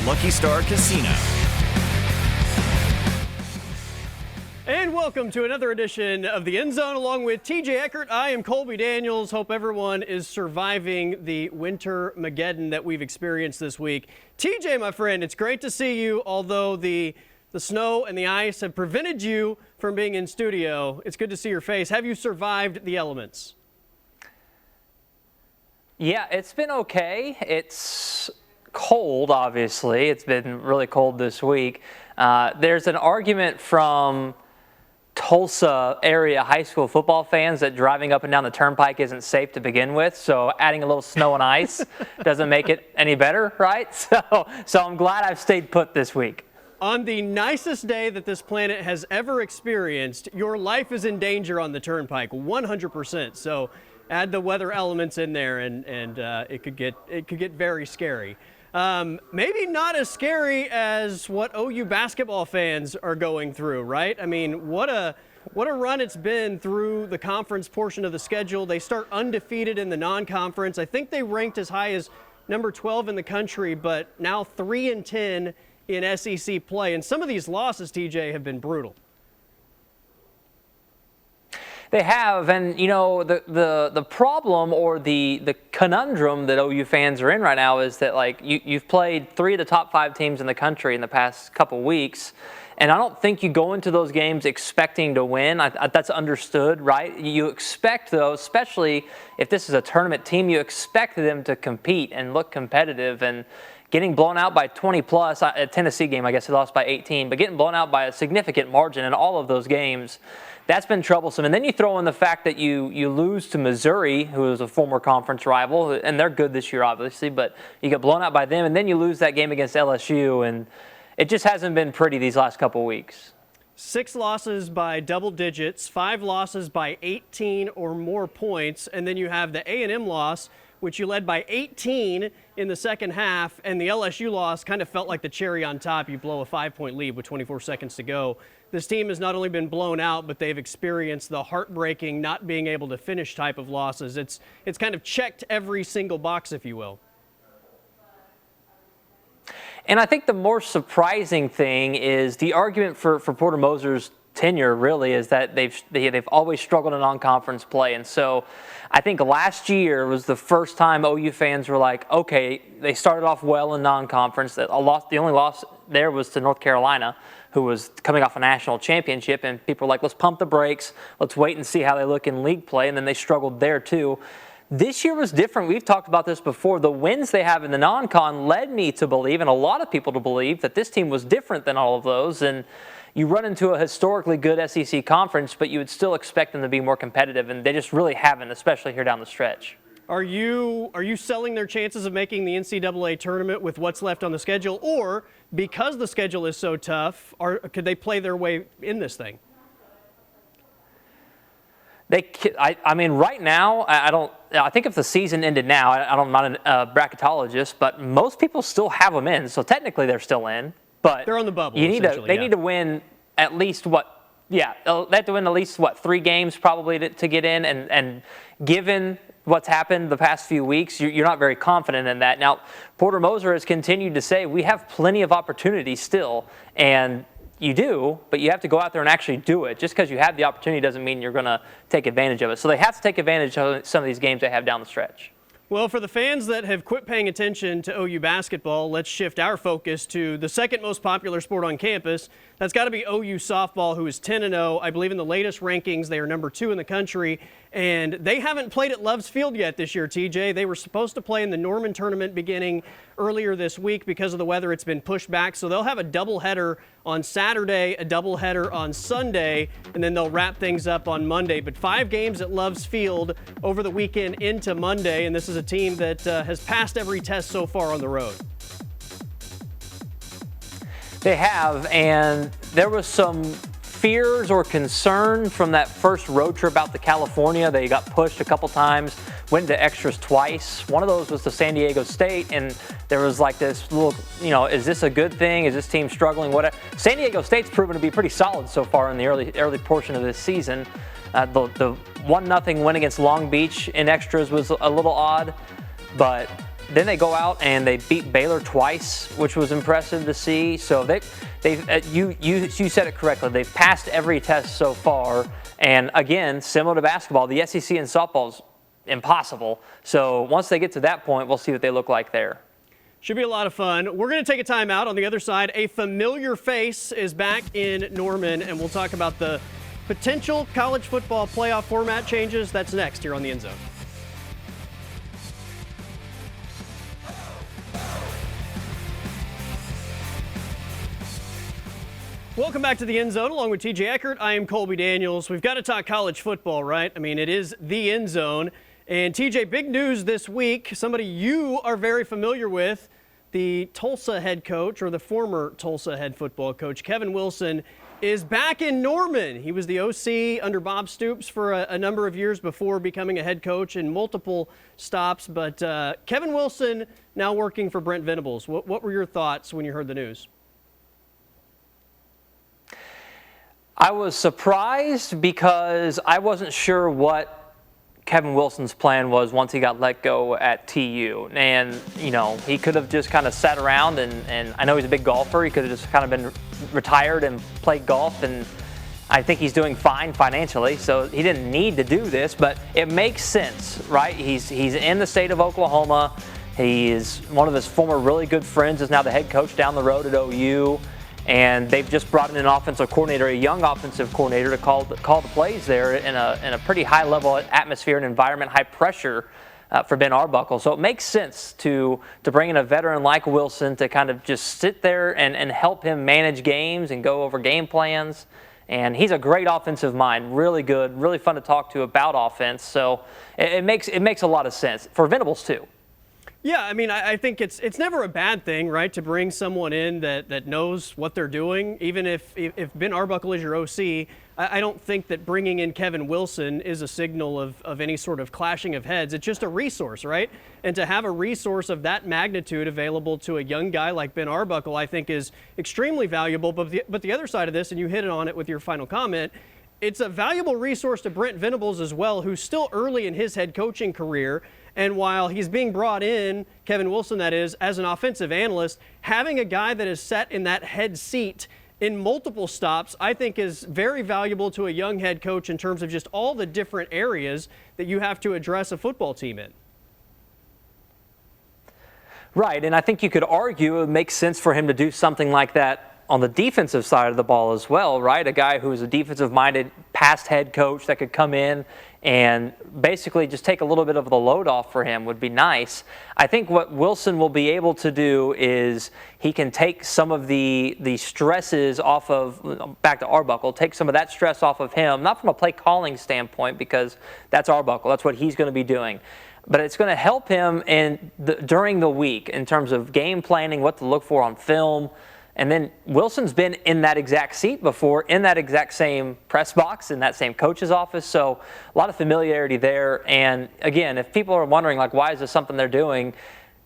Lucky Star Casino. And welcome to another edition of the End Zone along with TJ Eckert. I am Colby Daniels. Hope everyone is surviving the winter Mageddon that we've experienced this week. TJ, my friend, it's great to see you, although the snow and the ice have prevented you from being in studio. It's good to see your face. Have you survived the elements? Yeah, it's been okay. It's cold, obviously. It's been really cold this week. There's an argument from Tulsa area high school football fans that driving up and down the turnpike isn't safe to begin with, so adding a little snow and ice doesn't make it any better, right? So I'm glad I've stayed put this week. On the nicest day that this planet has ever experienced, your life is in danger on the turnpike, 100%. So add the weather elements in there, and it could get very scary. Maybe not as scary as what OU basketball fans are going through, right? I mean, what a run it's been through the conference portion of the schedule. They start undefeated in the non-conference. I think they ranked as high as number 12 in the country, but now 3-10 in SEC play. And some of these losses, TJ, have been brutal. They have, and you know, the problem or the conundrum that OU fans are in right now is that, like, you've played 3 of the top 5 teams in the country in the past couple weeks, and I don't think you go into those games expecting to win. That's understood, right? You expect, though, especially if this is a tournament team, you expect them to compete and look competitive. And getting blown out by 20 plus, at Tennessee game, I guess they lost by 18, but getting blown out by a significant margin in all of those games, that's been troublesome. And then you throw in the fact that you lose to Missouri, who is a former conference rival, and they're good this year, obviously, but you get blown out by them, and then you lose that game against LSU, and it just hasn't been pretty these last couple weeks. 6 losses by double digits, 5 losses by 18 or more points, and then you have the A&M loss, which you led by 18 in the second half, and the LSU loss kind of felt like the cherry on top. You blow a 5-point lead with 24 seconds to go. This team has not only been blown out, but they've experienced the heartbreaking not being able to finish type of losses. It's kind of checked every single box, if you will. And I think the more surprising thing is the argument for Porter Moser's tenure really is that they've always struggled in non-conference play. And so I think last year was the first time OU fans were like, okay, they started off well in non-conference. The only loss there was to North Carolina, who was coming off a national championship, and people were like, let's pump the brakes, let's wait and see how they look in league play, and then they struggled there too. This year was different. We've talked about this before. The wins they have in the non-con led me to believe, and a lot of people to believe, that this team was different than all of those. And you run into a historically good SEC conference, but you would still expect them to be more competitive, and they just really haven't, especially here down the stretch. Are you selling their chances of making the NCAA tournament with what's left on the schedule, or because the schedule is so tough, could they play their way in this thing? I mean, right now, I think if the season ended now, I'm not a bracketologist, but most people still have them in, so technically they're still in. But they're on the bubble. They need to win at least they have to win at least 3 games probably to get in, and given what's happened the past few weeks, you're not very confident in that. Now, Porter Moser has continued to say we have plenty of opportunities still, and you do, but you have to go out there and actually do it. Just because you have the opportunity doesn't mean you're going to take advantage of it. So they have to take advantage of some of these games they have down the stretch. Well, for the fans that have quit paying attention to OU basketball, let's shift our focus to the second most popular sport on campus. That's got to be OU softball, who is 10-0. I believe in the latest rankings, they are number 2 in the country. And they haven't played at Love's Field yet this year, TJ. They were supposed to play in the Norman tournament beginning earlier this week. Because of the weather, it's been pushed back. So they'll have a doubleheader on Saturday, a doubleheader on Sunday, and then they'll wrap things up on Monday. But 5 games at Love's Field over the weekend into Monday. And this is a team that has passed every test so far on the road. They have, and there was some fears or concern from that first road trip out to California. They got pushed a couple times, went to extras twice. One of those was to San Diego State, and there was like this little, is this a good thing? Is this team struggling? Whatever. San Diego State's proven to be pretty solid so far in the early portion of this season. The 1-0 win against Long Beach in extras was a little odd, but then they go out and they beat Baylor twice, which was impressive to see. So you said it correctly. They've passed every test so far. And again, similar to basketball, the SEC and softball is impossible. So once they get to that point, we'll see what they look like there. Should be a lot of fun. We're going to take a timeout. On the other side, a familiar face is back in Norman, and we'll talk about the potential college football playoff format changes. That's next here on the End Zone. Welcome back to the End Zone along with TJ Eckert. I am Colby Daniels. We've got to talk college football, right? I mean, it is the End Zone. And TJ, big news this week. Somebody you are very familiar with, the Tulsa head coach, or the former Tulsa head football coach, Kevin Wilson, is back in Norman. He was the OC under Bob Stoops for a number of years before becoming a head coach in multiple stops. But Kevin Wilson now working for Brent Venables. What were your thoughts when you heard the news? I was surprised because I wasn't sure what Kevin Wilson's plan was once he got let go at TU. And, you know, he could have just kind of sat around and I know he's a big golfer. He could have just kind of been retired and played golf. And I think he's doing fine financially, so he didn't need to do this. But it makes sense, right? He's in the state of Oklahoma. He is one of his former really good friends is now the head coach down the road at OU. And they've just brought in an offensive coordinator, a young offensive coordinator, to call the plays there in a pretty high-level atmosphere and environment, high pressure for Ben Arbuckle. So it makes sense to bring in a veteran like Wilson to kind of just sit there and help him manage games and go over game plans. And he's a great offensive mind, really good, really fun to talk to about offense. So it makes a lot of sense for Venables too. Yeah, I mean, I think it's never a bad thing, right, to bring someone in that knows what they're doing. Even if Ben Arbuckle is your OC, I don't think that bringing in Kevin Wilson is a signal of any sort of clashing of heads. It's just a resource, right? And to have a resource of that magnitude available to a young guy like Ben Arbuckle, I think is extremely valuable. But the other side of this, and you hit on it with your final comment, it's a valuable resource to Brent Venables as well, who's still early in his head coaching career. And while he's being brought in, Kevin Wilson that is, as an offensive analyst, having a guy that is set in that head seat in multiple stops, I think is very valuable to a young head coach in terms of just all the different areas that you have to address a football team in. Right, and I think you could argue it makes sense for him to do something like that on the defensive side of the ball as well, right? A guy who is a defensive-minded past head coach that could come in and basically just take a little bit of the load off for him would be nice. I think what Wilson will be able to do is he can take some of the stresses off of, back to Arbuckle, take some of that stress off of him, not from a play calling standpoint because that's Arbuckle, that's what he's going to be doing. But it's going to help him during the week in terms of game planning, what to look for on film. And then Wilson's been in that exact seat before, in that exact same press box, in that same coach's office. So a lot of familiarity there. And again, if people are wondering, like, why is this something they're doing?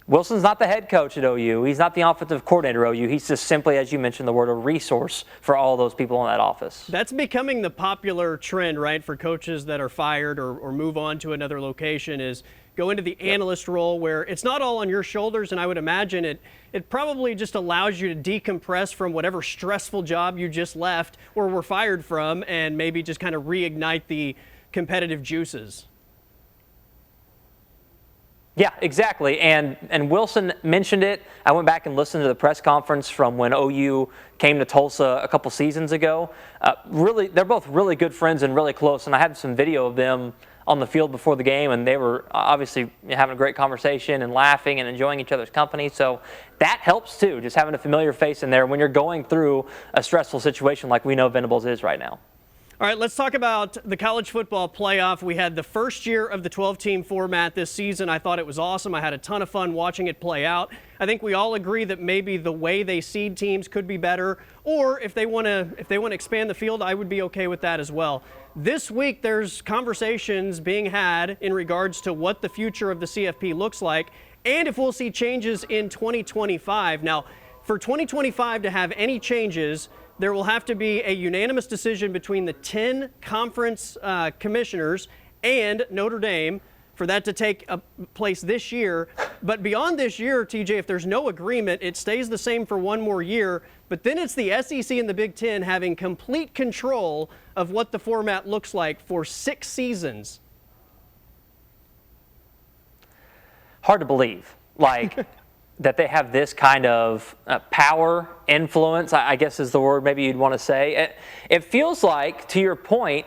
Wilson's not the head coach at OU. He's not the offensive coordinator at OU. He's just simply, as you mentioned, the word, a resource for all those people in that office. That's becoming the popular trend, right, for coaches that are fired or move on to another location is go into the analyst role where it's not all on your shoulders, and I would imagine it probably just allows you to decompress from whatever stressful job you just left or were fired from and maybe just kind of reignite the competitive juices. Yeah, exactly. And Wilson mentioned it. I went back and listened to the press conference from when OU came to Tulsa a couple seasons ago. Really, they're both really good friends and really close, and I had some video of them on the field before the game, and they were obviously having a great conversation and laughing and enjoying each other's company. So that helps too, just having a familiar face in there when you're going through a stressful situation like we know Venables is right now. All right, let's talk about the college football playoff. We had the first year of the 12-team format this season. I thought it was awesome. I had a ton of fun watching it play out. I think we all agree that maybe the way they seed teams could be better, or if they want to expand the field, I would be okay with that as well. This week, there's conversations being had in regards to what the future of the CFP looks like, and if we'll see changes in 2025. Now, for 2025 to have any changes, there will have to be a unanimous decision between the 10 conference commissioners and Notre Dame for that to take place this year. But beyond this year, TJ, if there's no agreement, it stays the same for one more year. But then it's the SEC and the Big Ten having complete control of what the format looks like for 6 seasons. Hard to believe, like, that they have this kind of power, influence, I guess is the word maybe you'd want to say. It feels like, to your point,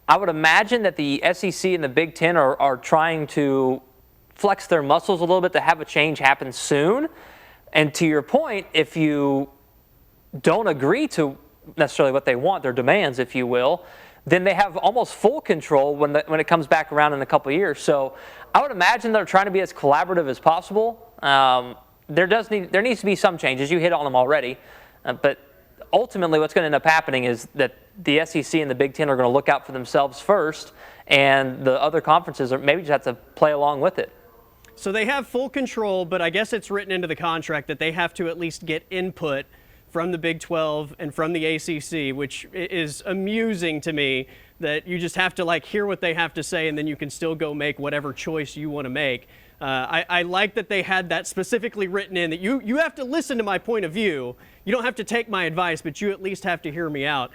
I would imagine that the SEC and the Big Ten are trying to flex their muscles a little bit to have a change happen soon. And to your point, if you don't agree to necessarily what they want, their demands, if you will, then they have almost full control when it comes back around in a couple of years. So I would imagine they're trying to be as collaborative as possible. There needs to be some changes. You hit on them already. But ultimately what's going to end up happening is that the SEC and the Big Ten are going to look out for themselves first, and the other conferences maybe just have to play along with it. So they have full control, but I guess it's written into the contract that they have to at least get input from the Big 12 and from the ACC, which is amusing to me that you just have to hear what they have to say and then you can still go make whatever choice you want to make. I like that they had that specifically written in, that you have to listen to my point of view. You don't have to take my advice, but you at least have to hear me out.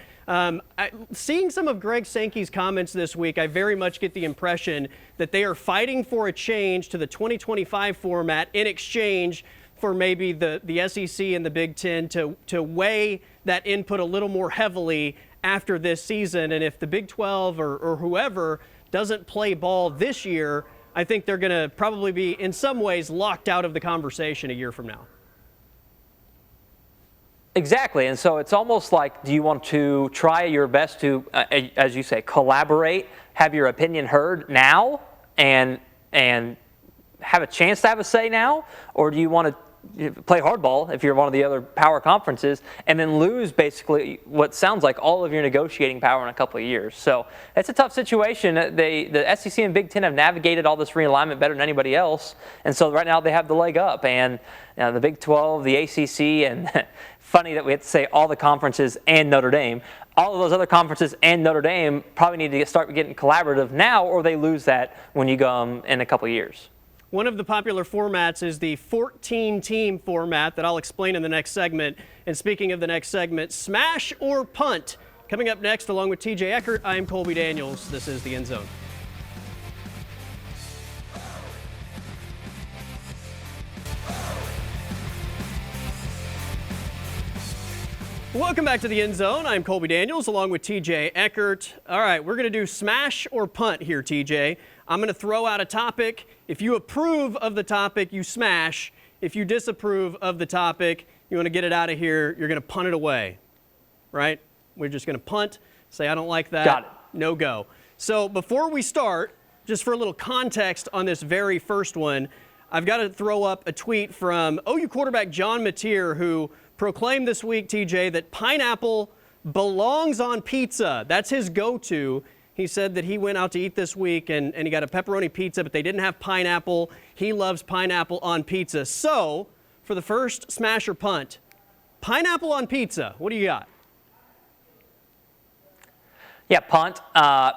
Seeing some of Greg Sankey's comments this week, I very much get the impression that they are fighting for a change to the 2025 format in exchange for maybe the SEC and the Big Ten to weigh that input a little more heavily after this season. And if the Big 12 or whoever doesn't play ball this year, I think they're going to probably be, in some ways, locked out of the conversation a year from now. Exactly. And so it's almost like, do you want to try your best to, as you say, collaborate, have your opinion heard now, and have a chance to have a say now? Or do you want to play hardball if you're one of the other power conferences and then lose basically what sounds like all of your negotiating power in a couple of years? So it's a tough situation. The SEC and Big Ten have navigated all this realignment better than anybody else, and so right now they have the leg up. And the Big 12, the ACC, and funny that we have to say all the conferences and Notre Dame, all of those other conferences and Notre Dame probably need to start getting collaborative now, or they lose that when you go in a couple of years. One of the popular formats is the 14-team format that I'll explain in the next segment. And speaking of the next segment, smash or punt. Coming up next, along with TJ Eckert, I'm Colby Daniels. This is The End Zone. Welcome back to The End Zone. I'm Colby Daniels, along with TJ Eckert. All right, we're going to do smash or punt here, TJ. I'm going to throw out a topic. If you approve of the topic, you smash. If you disapprove of the topic, you want to get it out of here, you're going to punt it away, right? We're just going to punt, say, I don't like that. Got it. No go. So before we start, just for a little context on this very first one, I've got to throw up a tweet from OU quarterback John Mateer, who proclaimed this week, TJ, that pineapple belongs on pizza. That's his go-to. He said that he went out to eat this week and he got a pepperoni pizza, but they didn't have pineapple. He loves pineapple on pizza. So, for the first smash or punt, pineapple on pizza. What do you got? Yeah, punt.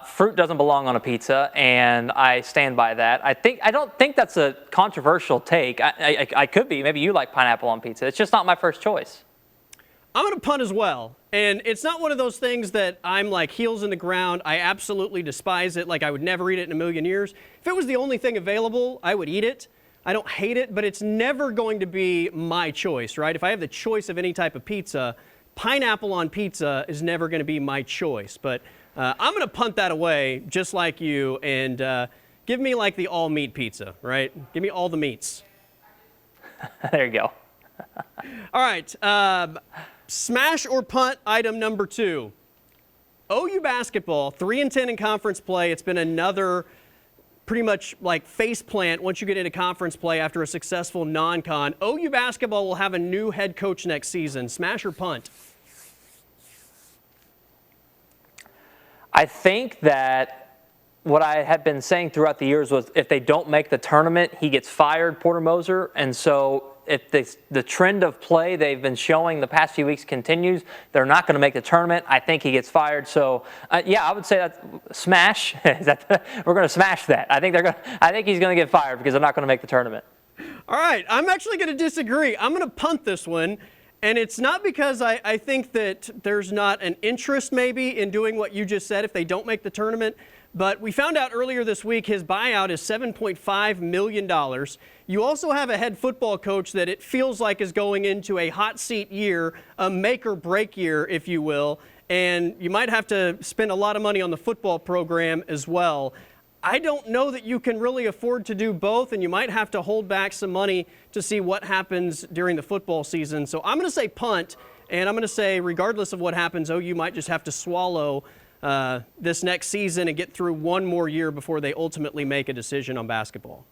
Fruit doesn't belong on a pizza, and I stand by that. I don't think that's a controversial take. I could be. Maybe you like pineapple on pizza. It's just not my first choice. I'm going to punt as well. And it's not one of those things that I'm like heels in the ground. I absolutely despise it. Like I would never eat it in a million years. If it was the only thing available, I would eat it. I don't hate it, but it's never going to be my choice, right? If I have the choice of any type of pizza, pineapple on pizza is never going to be my choice. But I'm going to punt that away just like you and give me like the all meat pizza, right? Give me all the meats. There you go. All right. Smash or punt item number 2. OU basketball, 3-10 in conference play. It's been another pretty much like face plant once you get into conference play after a successful non-con. OU basketball will have a new head coach next season. Smash or punt? I think that what I had been saying throughout the years was if they don't make the tournament, he gets fired, Porter Moser. And so if the trend of play they've been showing the past few weeks continues, they're not going to make the tournament. I think he gets fired. So yeah, I would say that smash. We're going to smash that. I think he's going to get fired because they're not going to make the tournament. All right, I'm actually going to disagree. I'm going to punt this one. And it's not because I think that there's not an interest maybe in doing what you just said if they don't make the tournament. But we found out earlier this week his buyout is $7.5 million. You also have a head football coach that it feels like is going into a hot seat year, a make or break year, if you will. And you might have to spend a lot of money on the football program as well. I don't know that you can really afford to do both, and you might have to hold back some money to see what happens during the football season. So I'm going to say punt, and I'm going to say regardless of what happens, OU might just have to swallow this next season and get through one more year before they ultimately make a decision on basketball.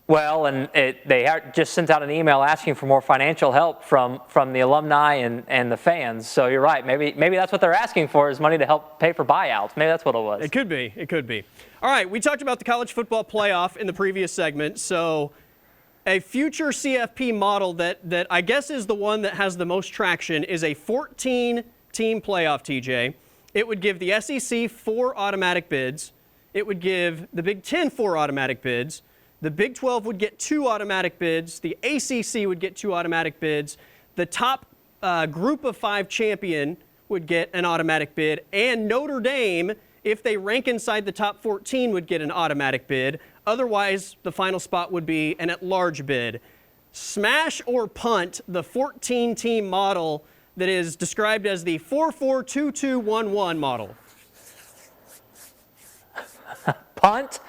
Well, and they just sent out an email asking for more financial help from the alumni and the fans. So you're right. Maybe that's what they're asking for is money to help pay for buyouts. Maybe that's what it was. It could be. It could be. All right. We talked about the college football playoff in the previous segment. So a future CFP model that I guess is the one that has the most traction is a 14-team playoff, TJ. It would give the SEC 4 automatic bids. It would give the Big Ten 4 automatic bids. The Big 12 would get 2 automatic bids. The ACC would get 2 automatic bids. The top group of 5 champion would get an automatic bid. And Notre Dame, if they rank inside the top 14, would get an automatic bid. Otherwise, the final spot would be an at-large bid. Smash or punt the 14-team model that is described as the 4-4-2-2-1-1 model? Punt.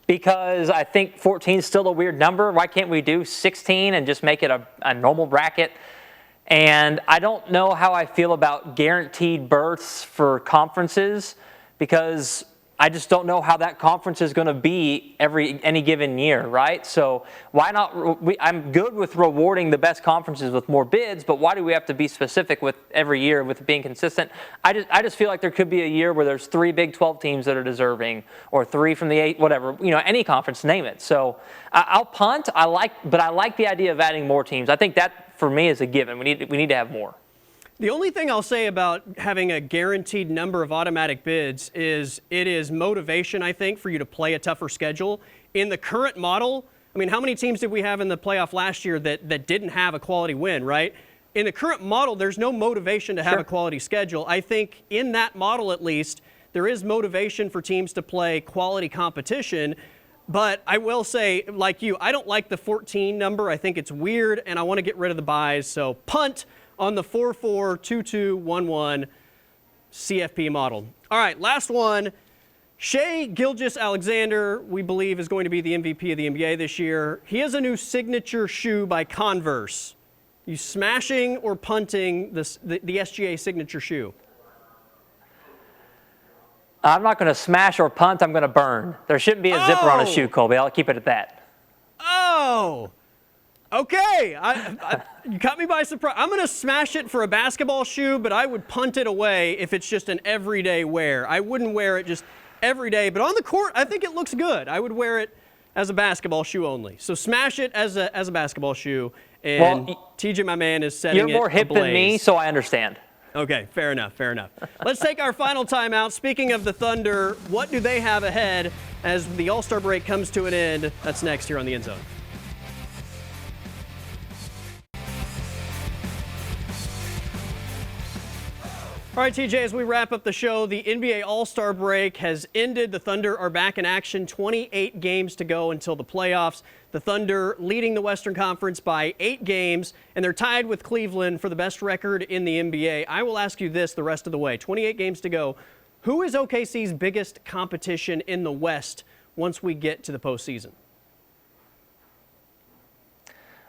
Because I think 14 is still a weird number. Why can't we do 16 and just make it a normal bracket? And I don't know how I feel about guaranteed berths for conferences because I just don't know how that conference is going to be any given year, right? So why not? I'm good with rewarding the best conferences with more bids, but why do we have to be specific with every year with being consistent? I just feel like there could be a year where there's 3 Big 12 teams that are deserving, or 3 from the 8, whatever, any conference, name it. So I'll punt. But I like the idea of adding more teams. I think that for me is a given. We need to have more. The only thing I'll say about having a guaranteed number of automatic bids is it is motivation, I think, for you to play a tougher schedule. In the current model, I mean, how many teams did we have in the playoff last year that didn't have a quality win, right? In the current model, there's no motivation to have a quality schedule. I think in that model, at least, there is motivation for teams to play quality competition. But I will say, like you, I don't like the 14 number. I think it's weird, and I want to get rid of the buys. So punt on the 4-4-2-2-1-1 CFP model. All right, last one. Shai Gilgeous-Alexander, we believe, is going to be the MVP of the NBA this year. He has a new signature shoe by Converse. You smashing or punting the SGA signature shoe? I'm not going to smash or punt. I'm going to burn. There shouldn't be a zipper on a shoe, Colby. I'll keep it at that. Oh, okay. You caught me by surprise. I'm going to smash it for a basketball shoe, but I would punt it away if it's just an everyday wear. I wouldn't wear it just every day, but on the court, I think it looks good. I would wear it as a basketball shoe only. So smash it as a basketball shoe, and TJ, my man, is setting it ablaze. You're more hip than me, so I understand. Okay, fair enough, fair enough. Let's take our final timeout. Speaking of the Thunder, what do they have ahead as the All-Star break comes to an end? That's next here on The End Zone. All right, TJ, as we wrap up the show, the NBA All-Star break has ended. The Thunder are back in action. 28 games to go until the playoffs. The Thunder leading the Western Conference by 8 games, and they're tied with Cleveland for the best record in the NBA. I will ask you this the rest of the way. 28 games to go. Who is OKC's biggest competition in the West once we get to the postseason?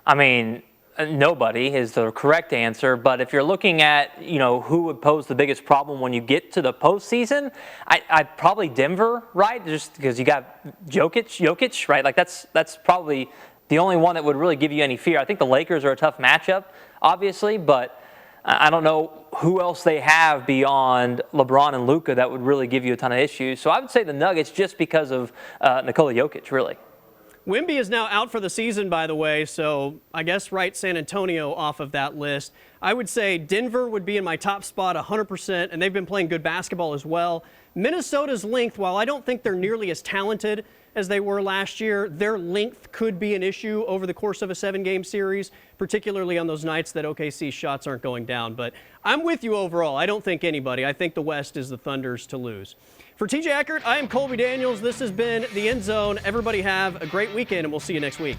I mean, nobody is the correct answer, but if you're looking at, who would pose the biggest problem when you get to the postseason, I'd probably Denver, right? Just because you got Jokic, right? Like that's probably the only one that would really give you any fear. I think the Lakers are a tough matchup, obviously, but I don't know who else they have beyond LeBron and Luka that would really give you a ton of issues. So I would say the Nuggets just because of Nikola Jokic, really. Wemby is now out for the season, by the way, so I guess write San Antonio off of that list. I would say Denver would be in my top spot 100%, and they've been playing good basketball as well. Minnesota's length, while I don't think they're nearly as talented as they were last year, their length could be an issue over the course of a 7-game series, particularly on those nights that OKC shots aren't going down. But I'm with you overall. I don't think anybody. I think the West is the Thunder's to lose. For TJ Eckert, I am Colby Daniels. This has been The End Zone. Everybody have a great weekend, and we'll see you next week.